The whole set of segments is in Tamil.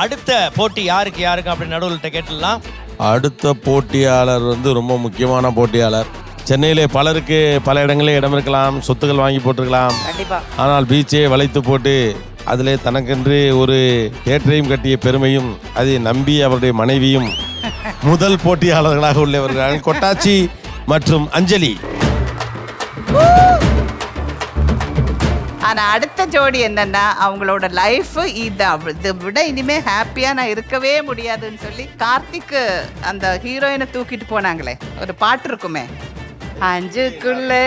அடுத்த போட்டி யாருக்கு அப்படின்னு நடுவில் கேட்டுடலாம். அடுத்த போட்டியாளர் ரொம்ப முக்கியமான போட்டியாளர். சென்னையிலே பலருக்கு பல இடங்களே இடம் இருக்கலாம், சொத்துக்கள் வாங்கி போட்டிருக்கலாம். ஆனால் பீச்சை வளைத்து போட்டு அதிலே தனக்கென்று ஒரு தேட்டரையும் கட்டிய பெருமையும் அதை நம்பி அவருடைய மனைவியும் முதல் போட்டியாளர்களாக உள்ளவர்கள் கொட்டாச்சி மற்றும் அஞ்சலி. ஆனா அடுத்த ஜோடி என்னன்னா அவங்களோட லைஃப் இதை விட இனிமே ஹாப்பியா நான் இருக்கவே முடியாதுன்னு சொல்லி கார்த்திக் அந்த ஹீரோயினை தூக்கிட்டு போனாங்களே, ஒரு பாட்டு இருக்குமே, அஞ்சுக்குள்ளே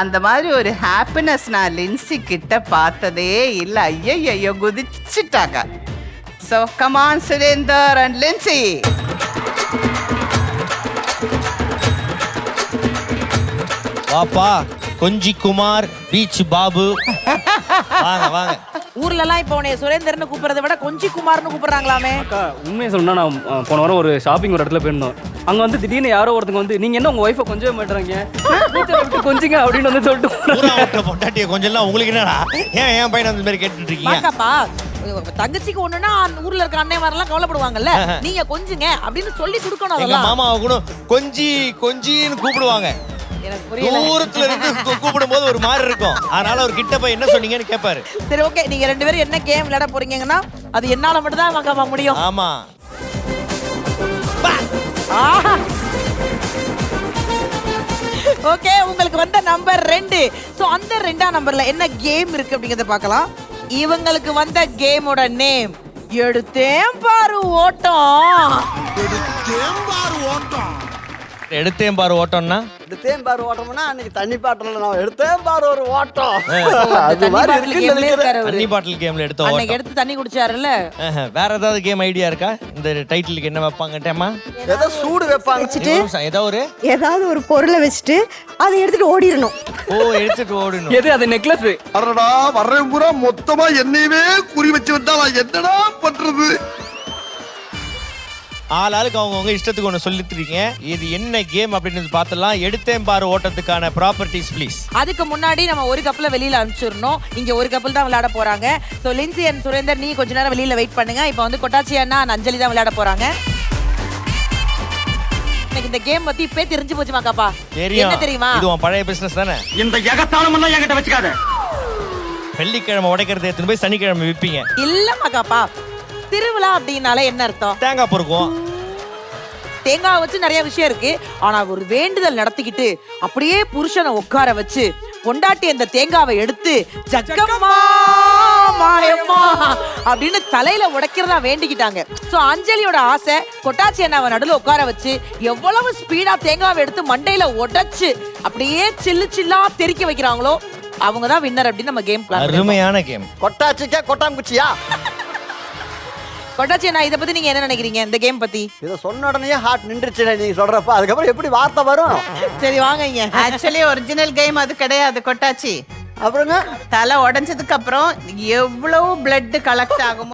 அந்த மாதிரி ஒரு ஹாப்பினஸ் நான் லின்சி கிட்ட பார்த்ததே இல்லை. ஐயோ குதிச்சுட்டாங்க. So come on Surender and Lincy. வாப்பா கொஞ்சி குமார், பீச் பாபு, வாங்க வாங்க. ஊர்ல எல்லாம் இப்போ உன்னை சுரேந்தர்னு கூப்பிடுறத விட கொஞ்சி குமார்னு கூப்பிடுறாங்களாமே. உண்மையை சொல்லணும்னா நான் போன வாரம் ஒரு ஷாப்பிங் ஒரு இடத்துல போயிருந்தோம். அங்க வந்து திடீர்னு யாரோ ஒருத்தங்க வந்து நீங்க என்ன உங்க ஒய்ஃபை கொஞ்சவே மாட்டுறாங்க கொஞ்சிங்க அப்படின்னு வந்து சொல்லிட்டு பொண்டாட்டிய கொஞ்சம் உங்களுக்கு என்னடா ஏன் பையன் அந்த மாதிரி கேட்டுட்டு இருக்கீங்க? தங்கச்சிக்கு ஒண்ணுன்னா ஊர்ல இருக்க அண்ணன் வரலாம் கவலைப்படுவாங்கல்ல, நீங்க கொஞ்சுங்க அப்படின்னு சொல்லி கொடுக்கணும். எங்க மாமாவை கூட கொஞ்சின்னு கூப்பிடுவாங்க. தூரத்துல இருந்து கூப்பிடும் போது ஒரு மாதிரி இருக்கும். அதனால ஒரு கிட்ட போய் என்ன சொன்னீங்கன்னு கேட்பாரு. சரி ஓகே, நீங்க ரெண்டு பேரும் என்ன கேம் விளையாட போறீங்கன்னா அது என்னால மட்டும் தான் வாங்க முடியும். ஆமா. ஓகே, உங்களுக்கு வந்த நம்பர் 2. சோ அந்த 2ஆம் நம்பர்ல என்ன கேம் இருக்கு அப்படிங்கறத பார்க்கலாம். இவங்களுக்கு வந்த கேமோட நேம் எடுத்தேன் பாரு ஓட்டம். எடுத்தேன் பாரு ஓட்டம்னா எடுத்தேன் பாரு ஓட்டம்னா அன்னைக்கு தண்ணி பாட்டில் நான் எடுத்தேன் பாரு ஒரு ஓட்டம். அது மாதிரி தண்ணி பாட்டில் கேம்ல எடுத்த ஓட்டம். அன்னைக்கு எடுத்து தண்ணி குடிச்சாருல்ல. வேற ஏதாவது கேம் ஐடியா இருக்கா? இந்த டைட்டிலுக்கு என்ன வைப்பாங்கட்டேமா? ஏதோ சூடு வைப்பாங்க. ஏதாவது ஒரு பொருளை வச்சுட்டு அதை எடுத்துட்டு ஓடிடணும். ஓ, எடுத்துட்டு ஓடணும். எது அது நெக்லஸ்? அடடா வர்றேன் பூரா மொத்தமா என்னையவே குறி வச்சு வந்தா நான் என்னடா பண்றது? ஆளாளுக்கு அவங்கவுங்க இஷ்டத்துக்கு ஒன்று சொல்லிட்டு இருக்கீங்க. இது என்ன கேம் அப்படின்னு பார்த்தலாம். எடுத்தேன் பாரு ஓட்டத்துக்கான ப்ராப்பர்ட்டிஸ் ப்ளீஸ். அதுக்கு முன்னாடி நம்ம ஒரு கப்பல வெளியில அனுப்பிச்சிடணும். இங்க ஒரு கப்பல் தான் விளையாட போறாங்க. சோ லின்சி அண்ட் சுரேந்தர் நீ கொஞ்ச நேரம் வெளியில வெயிட் பண்ணுங்க. இப்போ வந்து கொட்டாச்சி அண்ணா அஞ்சலி தான் விளையாட போறாங்க. எனக்கு இந்த கேம் பத்தி இப்பே தெரிஞ்சு போச்சு மாக்காப்பா. என்ன தெரியுமா? இது உன் பழைய பிசினஸ் தானே. இந்த எகத்தாளம் எல்லாம் என்கிட்ட வச்சுக்காத. வெள்ளிக்கிழமை உடைக்கிறது எடுத்துட்டு போய் சனிக்கிழமை விற்பீங்க. இல்ல மாக்காப்பா, திருவிழா அப்படின்னாலே என்ன அர்த்தம்? தேங்காய் பொறுக்கும். தேங்காய் வச்சு நிறைய விஷயம் இருக்கு. ஆனா ஒரு வேண்டுதல் நடத்திக்கிட்டு அப்படியே புருஷனை உட்கார வச்சு பொண்டாட்டி அந்த தேங்காவை எடுத்து ஜக்கம்மா மாயம்மா அப்படின்னு தலையில உடைக்கிறதா வேண்டிக்கிட்டாங்க. சோ அஞ்சலியோட ஆசை கொட்டாச்சி அண்ணாவை நடுவில் உட்கார வச்சு எவ்வளவு ஸ்பீடா தேங்காவை எடுத்து மண்டையில உடைச்சு அப்படியே சில்லு சில்லா தெறிக்க வைக்கிறாங்களோ அவங்க தான் வின்னர் அப்படின்னு நம்ம கேம் பிளான். அருமையான கேம். கொட்டாச்சிக்கா கொட்டாங்குச்சியா? கொட்டாச்சி அண்ணா, இதை பத்தி நீங்க என்ன நினைக்கிறீங்க இந்த கேம் பத்தி? இதை சொன்ன உடனே ஹார்ட் நின்றுச்சு நீங்க சொல்றப்ப. அதுக்கப்புறம் எப்படி வார்த்தை வரும்? சரி வாங்க. ஆக்சுவலி ஒரிஜினல் கேம் அது கிடையாது கொட்டாச்சி. அப்புறங்க தலை உடைஞ்சதுக்கு அப்புறம் எவ்வளவு பிளட் கலெக்ட் ஆகுமோ